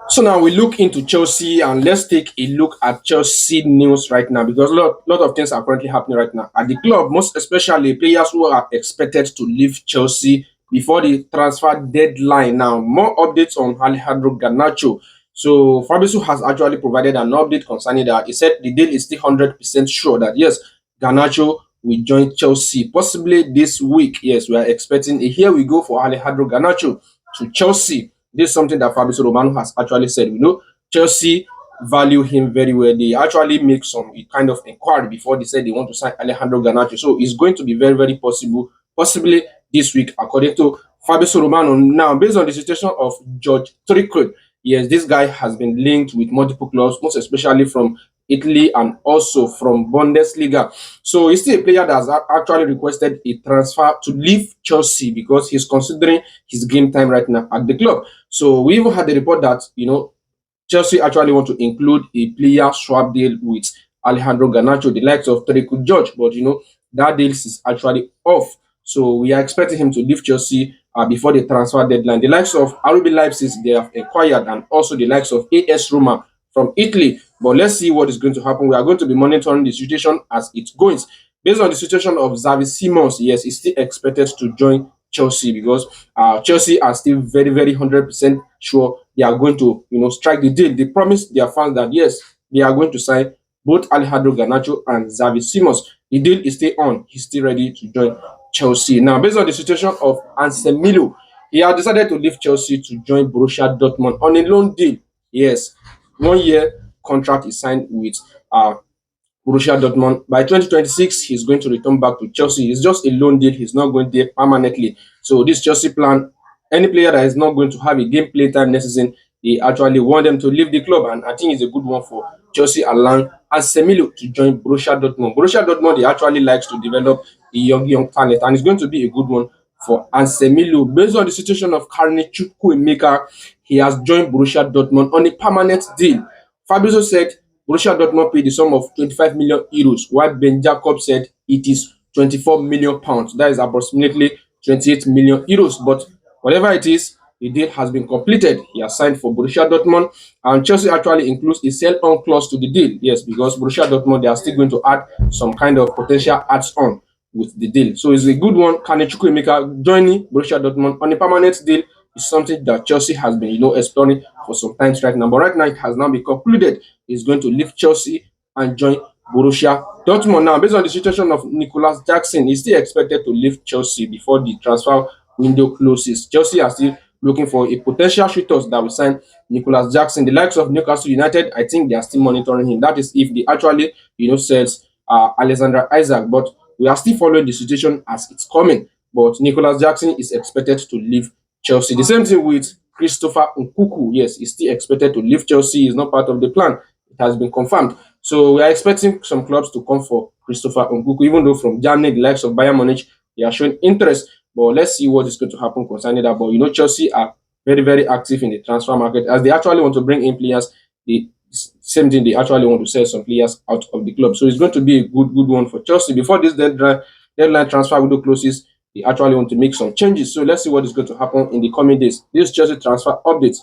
So now we look into Chelsea and let's take a look at Chelsea news right now because lot of things are currently happening right now at the club, most especially players who are expected to leave Chelsea before the transfer deadline. Now, more updates on Alejandro Garnacho. So Fabrizio has actually provided an update concerning that. He said the deal is still 100% sure that yes, Garnacho will join Chelsea possibly this week. Yes, we are expecting a here we go for Alejandro Garnacho to Chelsea. This is something that Fabrizio Romano has actually said. We know Chelsea value him very well. They actually make some kind of inquiry before they said they want to sign Alejandro Garnacho. So it's going to be very, very possible, possibly this week, according to Fabrizio Romano. Now, based on the situation of George Trickle, yes, this guy has been linked with multiple clubs, most especially from Italy and also from Bundesliga. So he's still a player that has actually requested a transfer to leave Chelsea because he's considering his game time right now at the club. So we even had the report that Chelsea actually want to include a player swap deal with Alejandro Garnacho, the likes of Trickle George, but that deal is actually off. So we are expecting him to leave Chelsea before the transfer deadline. The likes of RB Leipzig, they have acquired, and also the likes of AS Roma from Italy. But let's see what is going to happen. We are going to be monitoring the situation as it goes. Based on the situation of Xavi Simons, yes, he's still expected to join Chelsea because Chelsea are still very, very 100% sure they are going to, strike the deal. They promised their fans that yes, they are going to sign both Alejandro Garnacho and Xavi Simons. The deal is still on. He's still ready to join Chelsea. Now, based on the situation of Anselmilo, he has decided to leave Chelsea to join Borussia Dortmund on a loan deal. Yes, 1 year contract is signed with Borussia Dortmund. By 2026, he's going to return back to Chelsea. It's just a loan deal. He's not going there permanently. So this Chelsea plan, any player that is not going to have a game play time next season, they actually want them to leave the club. And I think it's a good one for Chelsea allowing Anselmilo to join Borussia Dortmund. Borussia Dortmund, they actually likes to develop a young talent. And it's going to be a good one for Anselmilo. Based on the situation of Karni Chukwuemeka, he has joined Borussia Dortmund on a permanent deal. Fabrizio said Borussia Dortmund paid the sum of 25 million euros, while Ben Jacob said it is 24 million pounds. That is approximately 28 million euros. But whatever it is, the deal has been completed. He has signed for Borussia Dortmund, and Chelsea actually includes a sell-on clause to the deal. Yes, because Borussia Dortmund, they are still going to add some kind of potential adds-on with the deal. So it's a good one. Kane Chukwuemeka joining Borussia Dortmund on a permanent deal is something that Chelsea has been, exploring for some time right now. But right now, it has now been concluded. He's going to leave Chelsea and join Borussia Dortmund. Now, based on the situation of Nicholas Jackson, he's still expected to leave Chelsea before the transfer window closes. Chelsea are still looking for a potential suitors that will sign Nicholas Jackson. The likes of Newcastle United, I think they are still monitoring him. That is if they actually, sells Alexander Isaac. But we are still following the situation as it's coming. But Nicholas Jackson is expected to leave Chelsea. The same thing with Christopher Nkunku. Yes, he's still expected to leave Chelsea. He's not part of the plan. It has been confirmed. So we are expecting some clubs to come for Christopher Nkunku, even though from Germany, the likes of Bayern Munich, they are showing interest. But let's see what is going to happen concerning that. But Chelsea are very, very active in the transfer market as they actually want to bring in players. The same thing, they actually want to sell some players out of the club. So it's going to be a good one for Chelsea. Before this deadline transfer window closes, they actually want to make some changes. So let's see what is going to happen in the coming days. This Chelsea transfer update.